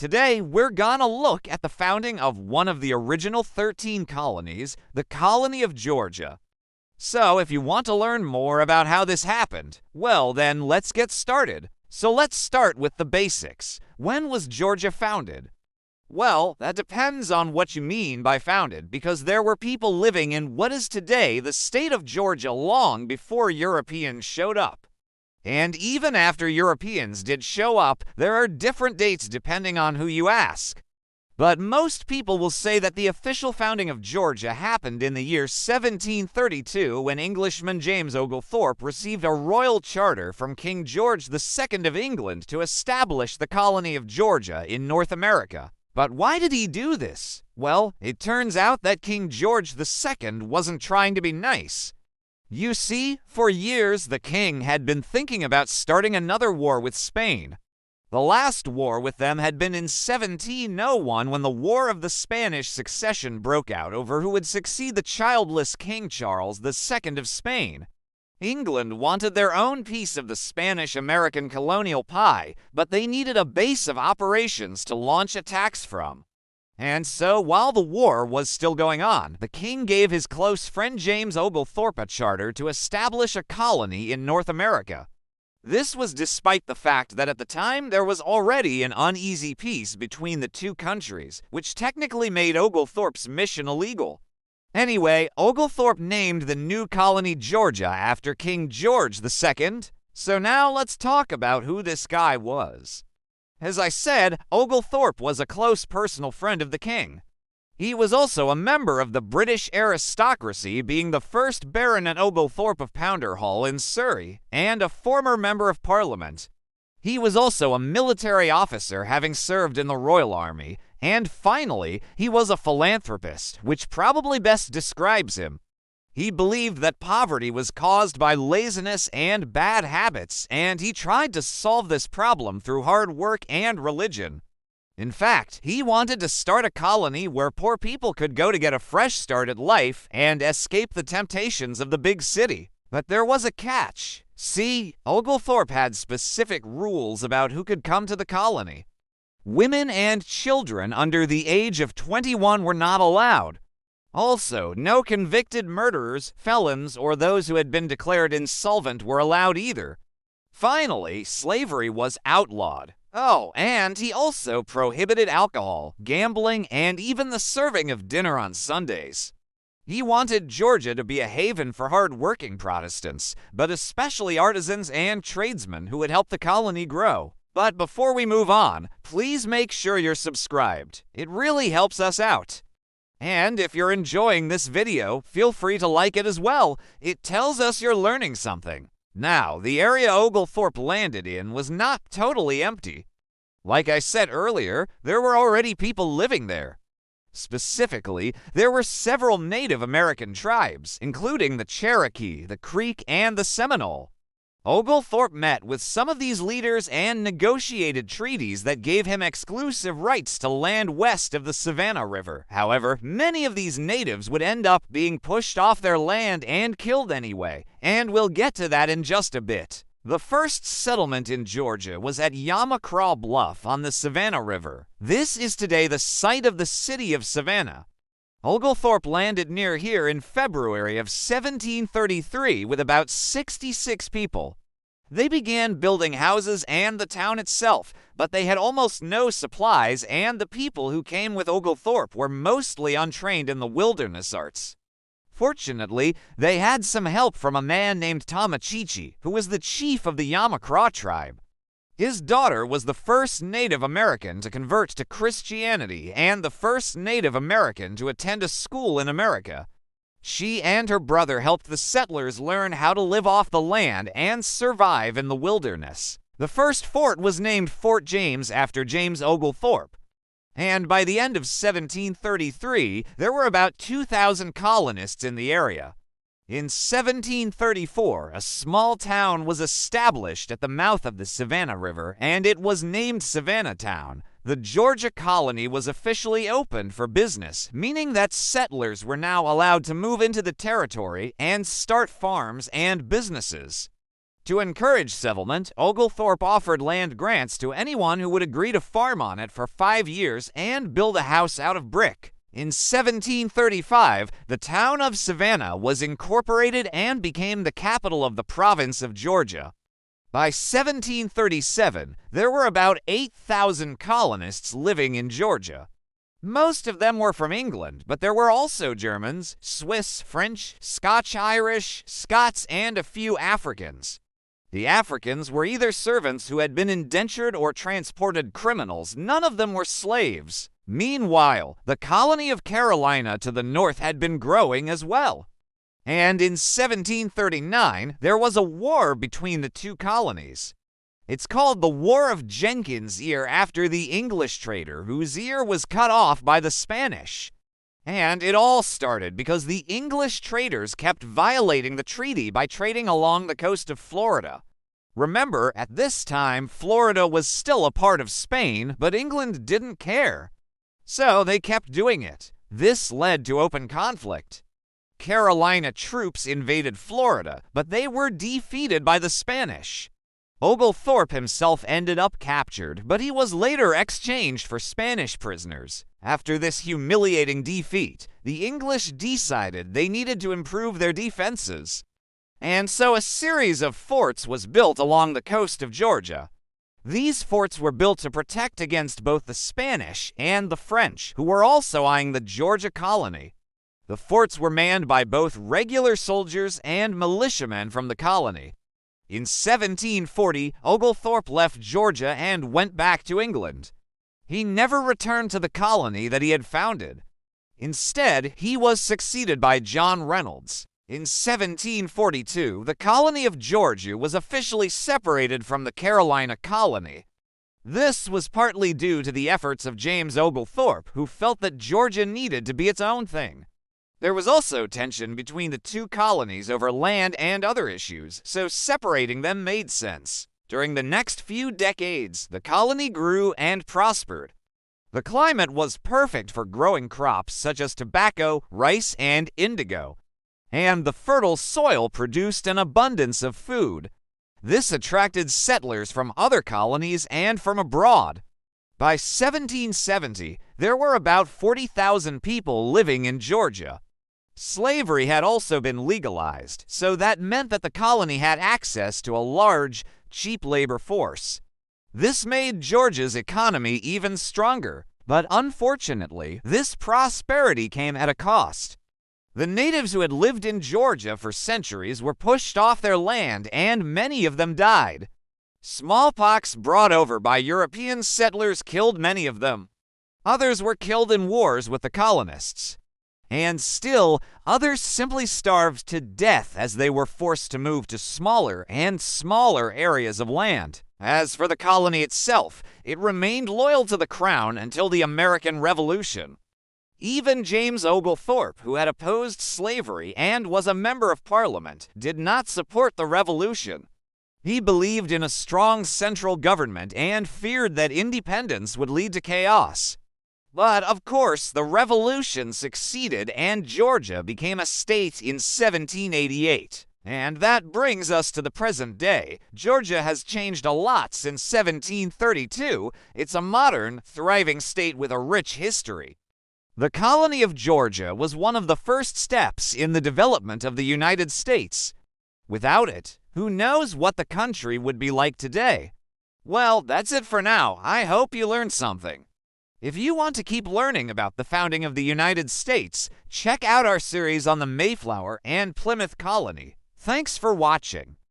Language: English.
Today, we're gonna look at the founding of one of the original 13 colonies, the colony of Georgia. So, if you want to learn more about how this happened, well then, let's get started. So let's start with the basics. When was Georgia founded? Well, that depends on what you mean by founded, because there were people living in what is today the state of Georgia long before Europeans showed up. And even after Europeans did show up, there are different dates depending on who you ask. But most people will say that the official founding of Georgia happened in the year 1732 when Englishman James Oglethorpe received a royal charter from King George II of England to establish the colony of Georgia in North America. But why did he do this? Well, it turns out that King George II wasn't trying to be nice. You see, for years the king had been thinking about starting another war with Spain. The last war with them had been in 1701 when the War of the Spanish Succession broke out over who would succeed the childless King Charles II of Spain. England wanted their own piece of the Spanish-American colonial pie, but they needed a base of operations to launch attacks from. And so, while the war was still going on, the king gave his close friend James Oglethorpe a charter to establish a colony in North America. This was despite the fact that at the time there was already an uneasy peace between the two countries, which technically made Oglethorpe's mission illegal. Anyway, Oglethorpe named the new colony Georgia after King George II. So now let's talk about who this guy was. As I said, Oglethorpe was a close personal friend of the king. He was also a member of the British aristocracy, being the first Baronet Oglethorpe of Pounderhall in Surrey, and a former member of Parliament. He was also a military officer, having served in the Royal Army, and finally, he was a philanthropist, which probably best describes him. He believed that poverty was caused by laziness and bad habits, and he tried to solve this problem through hard work and religion. In fact, he wanted to start a colony where poor people could go to get a fresh start at life and escape the temptations of the big city. But there was a catch. See, Oglethorpe had specific rules about who could come to the colony. Women and children under the age of 21 were not allowed. Also, no convicted murderers, felons, or those who had been declared insolvent were allowed either. Finally, slavery was outlawed. Oh, and he also prohibited alcohol, gambling, and even the serving of dinner on Sundays. He wanted Georgia to be a haven for hard-working Protestants, but especially artisans and tradesmen who would help the colony grow. But before we move on, please make sure you're subscribed. It really helps us out. And if you're enjoying this video, feel free to like it as well. It tells us you're learning something. Now, the area Oglethorpe landed in was not totally empty. Like I said earlier, there were already people living there. Specifically, there were several Native American tribes, including the Cherokee, the Creek, and the Seminole. Oglethorpe met with some of these leaders and negotiated treaties that gave him exclusive rights to land west of the Savannah River. However, many of these natives would end up being pushed off their land and killed anyway, and we'll get to that in just a bit. The first settlement in Georgia was at Yamacraw Bluff on the Savannah River. This is today the site of the city of Savannah. Oglethorpe landed near here in February of 1733 with about 66 people. They began building houses and the town itself, but they had almost no supplies, and the people who came with Oglethorpe were mostly untrained in the wilderness arts. Fortunately, they had some help from a man named Tamachichi, who was the chief of the Yamacraw tribe. His daughter was the first Native American to convert to Christianity and the first Native American to attend a school in America. She and her brother helped the settlers learn how to live off the land and survive in the wilderness. The first fort was named Fort James after James Oglethorpe. And by the end of 1733, there were about 2,000 colonists in the area. In 1734, a small town was established at the mouth of the Savannah River, and it was named Savannah Town. The Georgia colony was officially opened for business, meaning that settlers were now allowed to move into the territory and start farms and businesses. To encourage settlement, Oglethorpe offered land grants to anyone who would agree to farm on it for 5 years and build a house out of brick. In 1735, the town of Savannah was incorporated and became the capital of the province of Georgia. By 1737, there were about 8,000 colonists living in Georgia. Most of them were from England, but there were also Germans, Swiss, French, Scotch-Irish, Scots, and a few Africans. The Africans were either servants who had been indentured or transported criminals. None of them were slaves. Meanwhile, the colony of Carolina to the north had been growing as well. And in 1739, there was a war between the two colonies. It's called the War of Jenkins' Ear after the English trader whose ear was cut off by the Spanish. And it all started because the English traders kept violating the treaty by trading along the coast of Florida. Remember, at this time, Florida was still a part of Spain, but England didn't care. So they kept doing it. This led to open conflict. Carolina troops invaded Florida, but they were defeated by the Spanish. Oglethorpe himself ended up captured, but he was later exchanged for Spanish prisoners. After this humiliating defeat, the English decided they needed to improve their defenses. And so a series of forts was built along the coast of Georgia. These forts were built to protect against both the Spanish and the French, who were also eyeing the Georgia colony. The forts were manned by both regular soldiers and militiamen from the colony. In 1740, Oglethorpe left Georgia and went back to England. He never returned to the colony that he had founded. Instead, he was succeeded by John Reynolds. In 1742, the colony of Georgia was officially separated from the Carolina colony. This was partly due to the efforts of James Oglethorpe, who felt that Georgia needed to be its own thing. There was also tension between the two colonies over land and other issues, so separating them made sense. During the next few decades, the colony grew and prospered. The climate was perfect for growing crops such as tobacco, rice, and indigo, and the fertile soil produced an abundance of food. This attracted settlers from other colonies and from abroad. By 1770, there were about 40,000 people living in Georgia. Slavery had also been legalized, so that meant that the colony had access to a large, cheap labor force. This made Georgia's economy even stronger, but unfortunately, this prosperity came at a cost. The natives who had lived in Georgia for centuries were pushed off their land, and many of them died. Smallpox brought over by European settlers killed many of them. Others were killed in wars with the colonists. And still, others simply starved to death as they were forced to move to smaller and smaller areas of land. As for the colony itself, it remained loyal to the crown until the American Revolution. Even James Oglethorpe, who had opposed slavery and was a member of Parliament, did not support the Revolution. He believed in a strong central government and feared that independence would lead to chaos. But, of course, the Revolution succeeded and Georgia became a state in 1788. And that brings us to the present day. Georgia has changed a lot since 1732. It's a modern, thriving state with a rich history. The colony of Georgia was one of the first steps in the development of the United States. Without it, who knows what the country would be like today? Well, that's it for now. I hope you learned something. If you want to keep learning about the founding of the United States, check out our series on the Mayflower and Plymouth Colony. Thanks for watching.